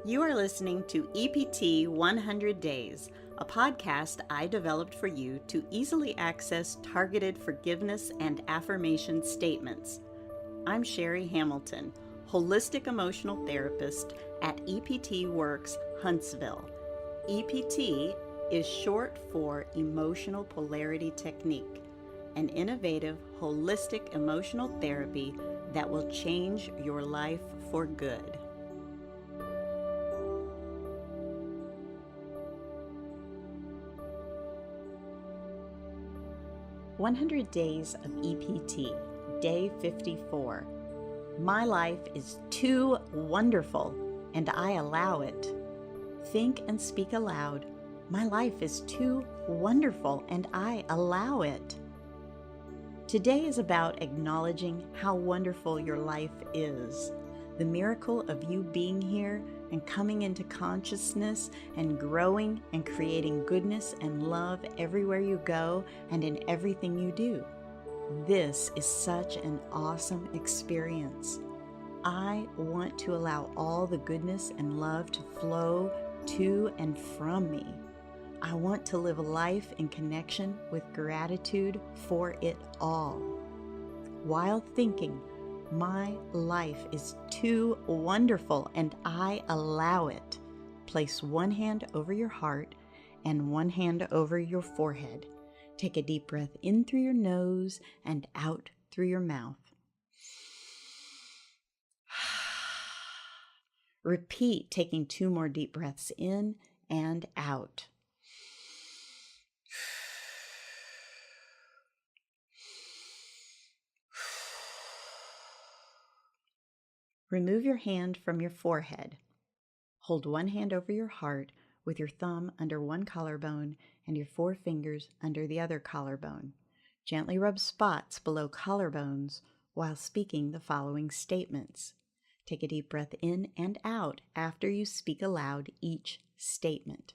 You are listening to EPT 100 Days, a podcast I developed for you to easily access targeted forgiveness and affirmation statements. I'm Sherry Hamilton, holistic emotional therapist at EPT Works Huntsville. EPT is short for Emotional Polarity Technique, an innovative, holistic emotional therapy that will change your life for good. "100 Days of EPT, Day 54. My life is too wonderful, and I allow it." Think and speak aloud. My life is too wonderful, and I allow it. Today is about acknowledging how wonderful your life is. The miracle of you being here and coming into consciousness and growing and creating goodness and love everywhere you go and in everything you do. This is such an awesome experience. I want to allow all the goodness and love to flow to and from me. I want to live a life in connection with gratitude for it all. While thinking, my life is too wonderful and I allow it, place one hand over your heart and one hand over your forehead. Take a deep breath in through your nose and out through your mouth. Repeat, taking 2 more deep breaths in and out. Remove your hand from your forehead. Hold one hand over your heart with your thumb under one collarbone and your 4 fingers under the other collarbone. Gently rub spots below collarbones while speaking the following statements. Take a deep breath in and out after you speak aloud each statement.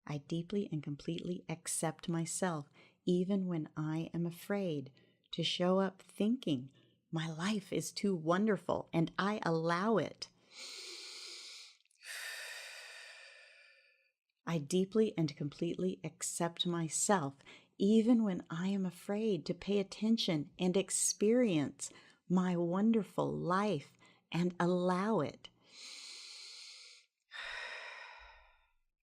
I deeply and completely accept myself even when I am afraid to show up thinking, my life is too wonderful and I allow it. I deeply and completely accept myself even when I am afraid to pay attention and experience my wonderful life and allow it.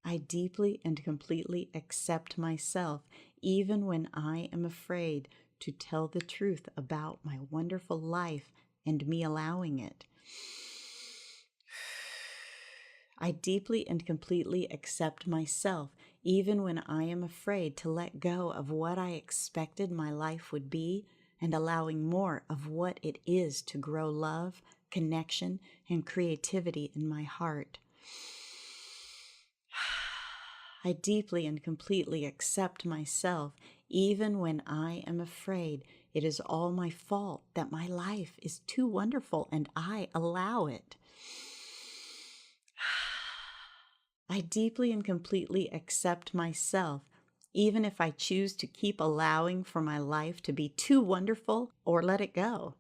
I deeply and completely accept myself even when I am afraid to tell the truth about my wonderful life and me allowing it. I deeply and completely accept myself even when I am afraid to let go of what I expected my life would be and allowing more of what it is to grow love, connection, and creativity in my heart. I deeply and completely accept myself even when I am afraid it is all my fault that my life is too wonderful and I allow it. I deeply and completely accept myself even if I choose to keep allowing for my life to be too wonderful or let it go.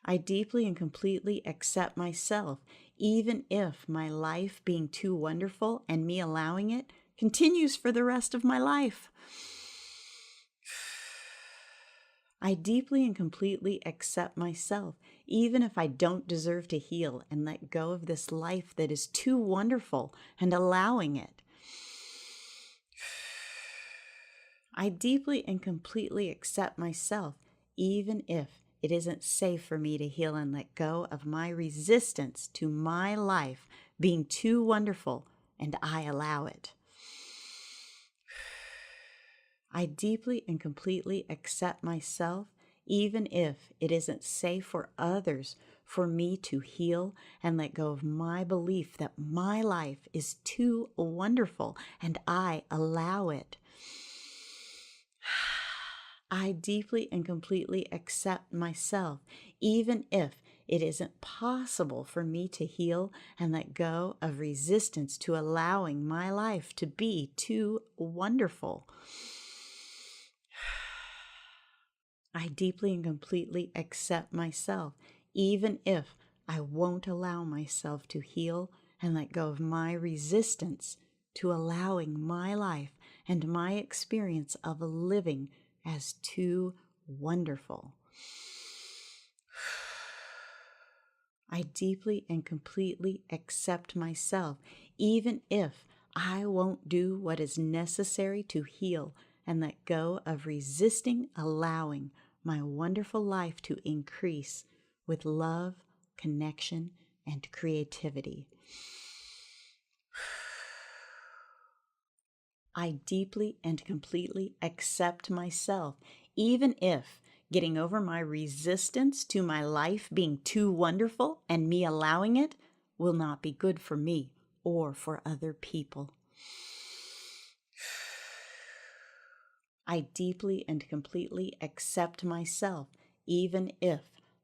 I deeply and completely accept myself even if my life being too wonderful and me allowing it continues for the rest of my life. I deeply and completely accept myself even if I don't deserve to heal and let go of this life that is too wonderful and allowing it. I deeply and completely accept myself even if it isn't safe for me to heal and let go of my resistance to my life being too wonderful, and I allow it. I deeply and completely accept myself even if it isn't safe for others for me to heal and let go of my belief that my life is too wonderful, and I allow it. I deeply and completely accept myself, even if it isn't possible for me to heal and let go of resistance to allowing my life to be too wonderful. I deeply and completely accept myself, even if I won't allow myself to heal and let go of my resistance to allowing my life and my experience of living as too wonderful. I deeply and completely accept myself, even if I won't do what is necessary to heal and let go of resisting allowing my wonderful life to increase with love, connection, and creativity. I deeply and completely accept myself, even if getting over my resistance to my life being too wonderful and me allowing it will not be good for me or for other people. I deeply and completely accept myself, even if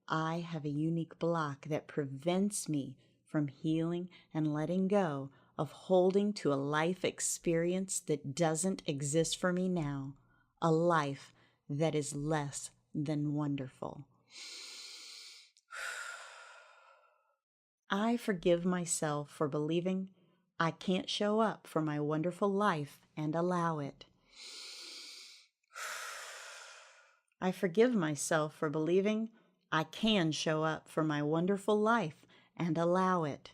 I have a unique block that prevents me from healing and letting go of holding to a life experience that doesn't exist for me now, a life that is less than wonderful. I forgive myself for believing I can't show up for my wonderful life and allow it. I forgive myself for believing I can show up for my wonderful life and allow it.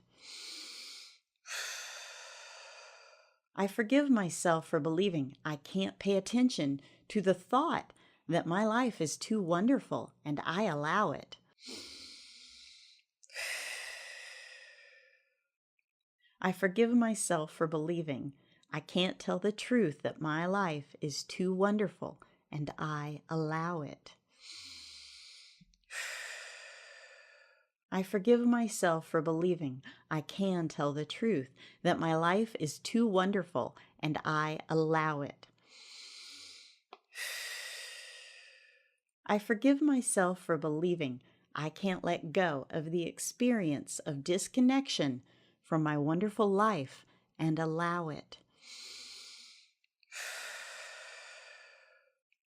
I forgive myself for believing I can't pay attention to the thought that my life is too wonderful and I allow it. I forgive myself for believing I can't tell the truth that my life is too wonderful and I allow it. I forgive myself for believing I can tell the truth that my life is too wonderful and I allow it. I forgive myself for believing I can't let go of the experience of disconnection from my wonderful life and allow it.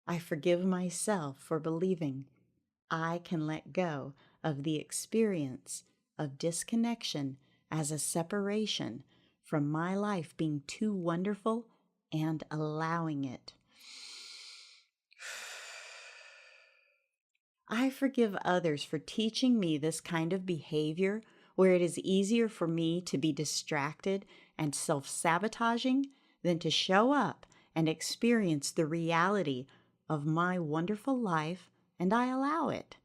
I forgive myself for believing I can let go of the experience of disconnection as a separation from my life being too wonderful and allowing it. I forgive others for teaching me this kind of behavior where it is easier for me to be distracted and self-sabotaging than to show up and experience the reality of my wonderful life, and I allow it.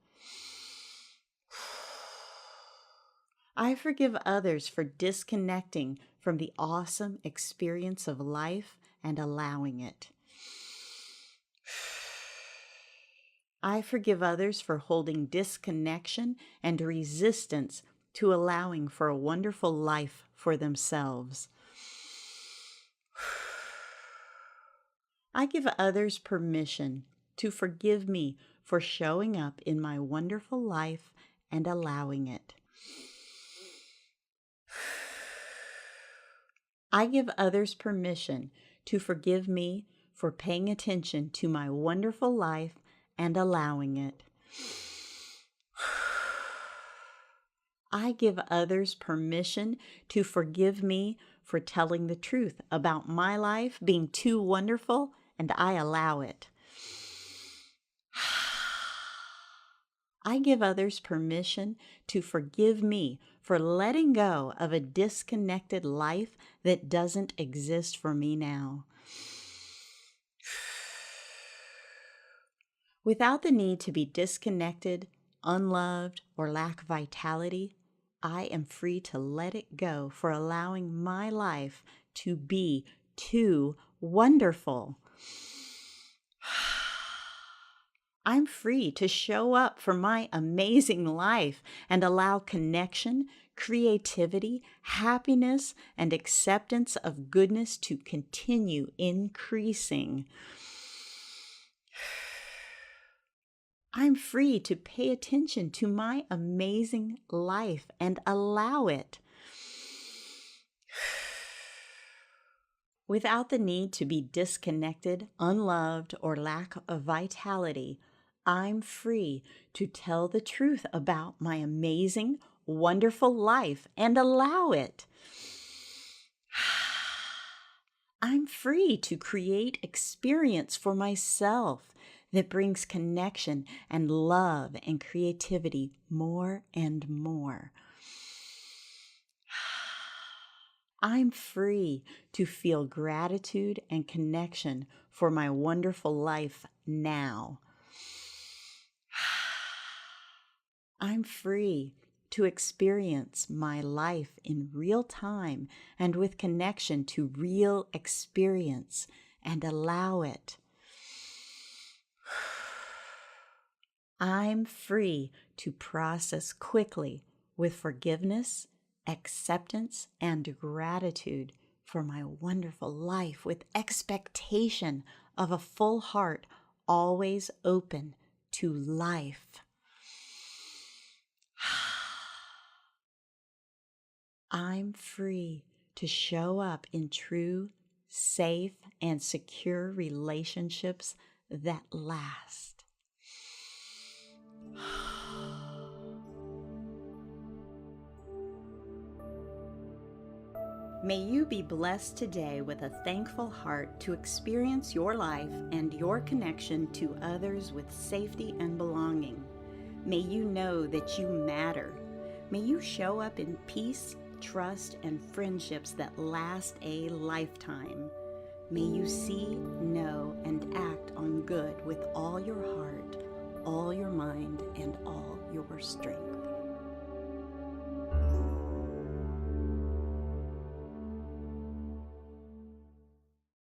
I forgive others for disconnecting from the awesome experience of life and allowing it. I forgive others for holding disconnection and resistance to allowing for a wonderful life for themselves. I give others permission to forgive me for showing up in my wonderful life and allowing it. I give others permission to forgive me for paying attention to my wonderful life and allowing it. I give others permission to forgive me for telling the truth about my life being too wonderful, and I allow it. I give others permission to forgive me for letting go of a disconnected life that doesn't exist for me now. Without the need to be disconnected, unloved, or lack vitality, I am free to let it go for allowing my life to be too wonderful. I'm free to show up for my amazing life and allow connection, creativity, happiness, and acceptance of goodness to continue increasing. I'm free to pay attention to my amazing life and allow it. Without the need to be disconnected, unloved, or lack of vitality, I'm free to tell the truth about my amazing, wonderful life and allow it. I'm free to create experience for myself that brings connection and love and creativity more and more. I'm free to feel gratitude and connection for my wonderful life now. I'm free to experience my life in real time and with connection to real experience and allow it. I'm free to process quickly with forgiveness, acceptance, and gratitude for my wonderful life with expectation of a full heart always open to life. I'm free to show up in true, safe, and secure relationships that last. May you be blessed today with a thankful heart to experience your life and your connection to others with safety and belonging. May you know that you matter. May you show up in peace, trust, and friendships that last a lifetime. May you see, know, and act on good with all your heart, all your mind, and all your strength.